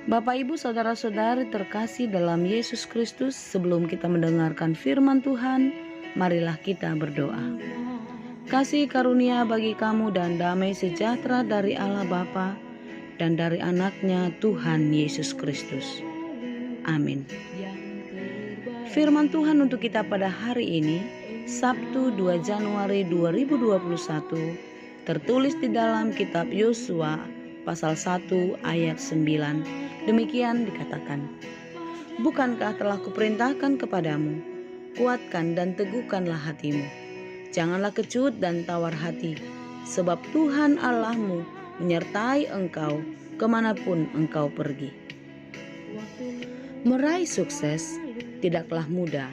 Bapak, Ibu, saudara-saudari terkasih dalam Yesus Kristus, sebelum kita mendengarkan firman Tuhan, marilah kita berdoa. Kasih karunia bagi kamu dan damai sejahtera dari Allah Bapa dan dari anaknya Tuhan Yesus Kristus. Amin. Firman Tuhan untuk kita pada hari ini, Sabtu 2 Januari 2021, tertulis di dalam kitab Yosua pasal 1 ayat 9. Demikian dikatakan, "Bukankah telah kuperintahkan kepadamu, kuatkan dan teguhkanlah hatimu. Janganlah kecut dan tawar hati, sebab Tuhan Allahmu menyertai engkau kemanapun engkau pergi." Meraih sukses tidaklah mudah,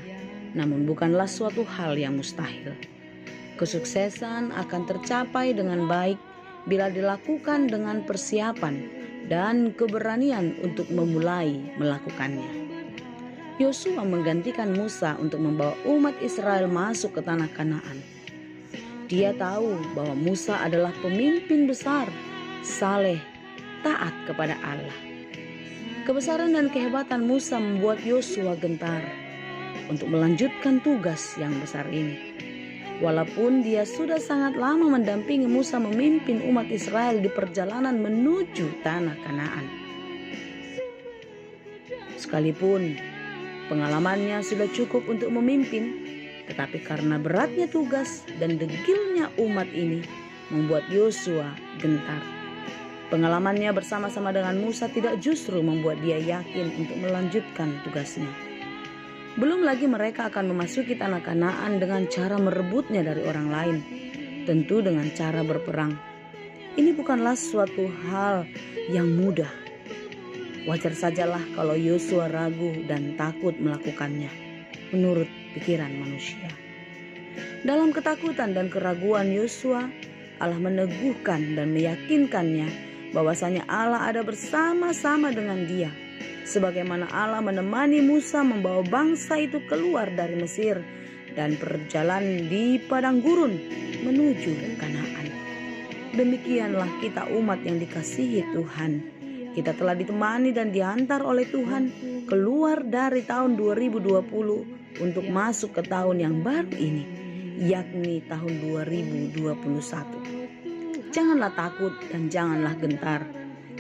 namun bukanlah suatu hal yang mustahil. Kesuksesan akan tercapai dengan baik bila dilakukan dengan persiapan dan keberanian untuk memulai melakukannya. Yosua menggantikan Musa untuk membawa umat Israel masuk ke tanah Kanaan. Dia tahu bahwa Musa adalah pemimpin besar, saleh, taat kepada Allah. Kebesaran dan kehebatan Musa membuat Yosua gentar untuk melanjutkan tugas yang besar ini. Walaupun dia sudah sangat lama mendampingi Musa memimpin umat Israel di perjalanan menuju tanah Kanaan. Sekalipun pengalamannya sudah cukup untuk memimpin, tetapi karena beratnya tugas dan degilnya umat ini membuat Yosua gentar. Pengalamannya bersama-sama dengan Musa tidak justru membuat dia yakin untuk melanjutkan tugasnya. Belum lagi mereka akan memasuki tanah Kanaan dengan cara merebutnya dari orang lain, tentu dengan cara berperang. Ini bukanlah suatu hal yang mudah. Wajar sajalah kalau Yosua ragu dan takut melakukannya, menurut pikiran manusia. Dalam ketakutan dan keraguan Yosua, Allah meneguhkan dan meyakinkannya bahwasanya Allah ada bersama-sama dengan dia. Sebagaimana Allah menemani Musa membawa bangsa itu keluar dari Mesir dan berjalan di padang gurun menuju Kanaan. Demikianlah kita umat yang dikasihi Tuhan. Kita telah ditemani dan diantar oleh Tuhan keluar dari tahun 2020 untuk masuk ke tahun yang baru ini, yakni tahun 2021. Janganlah takut dan janganlah gentar.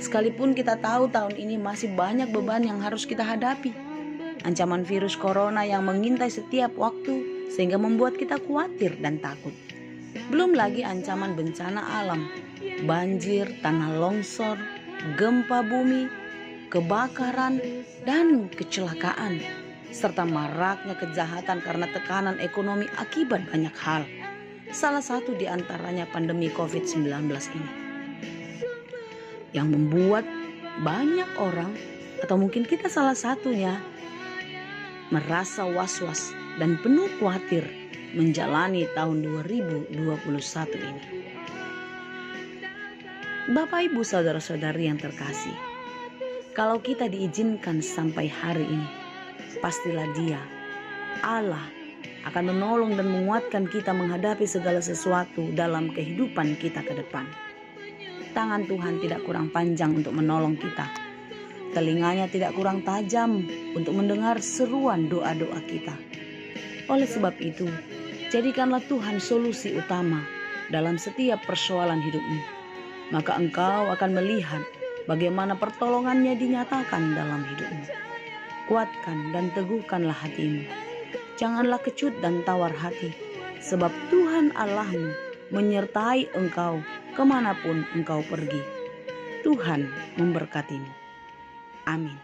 Sekalipun kita tahu tahun ini masih banyak beban yang harus kita hadapi. Ancaman virus corona yang mengintai setiap waktu sehingga membuat kita khawatir dan takut. Belum lagi ancaman bencana alam, banjir, tanah longsor, gempa bumi, kebakaran, dan kecelakaan. Serta maraknya kejahatan karena tekanan ekonomi akibat banyak hal. Salah satu di antaranya pandemi COVID-19 ini, yang membuat banyak orang, atau mungkin kita salah satunya, merasa was-was dan penuh khawatir menjalani tahun 2021 ini. Bapak, Ibu, saudara-saudari yang terkasih, kalau kita diizinkan sampai hari ini, pastilah Dia, Allah, akan menolong dan menguatkan kita menghadapi segala sesuatu dalam kehidupan kita ke depan. Tangan Tuhan tidak kurang panjang untuk menolong kita. Telinganya tidak kurang tajam untuk mendengar seruan doa-doa kita. Oleh sebab itu, jadikanlah Tuhan solusi utama dalam setiap persoalan hidupmu. Maka engkau akan melihat bagaimana pertolongannya dinyatakan dalam hidupmu. Kuatkan dan teguhkanlah hatimu. Janganlah kecut dan tawar hati, sebab Tuhan Allahmu menyertai engkau kemanapun engkau pergi. Tuhan memberkatimu. Amin.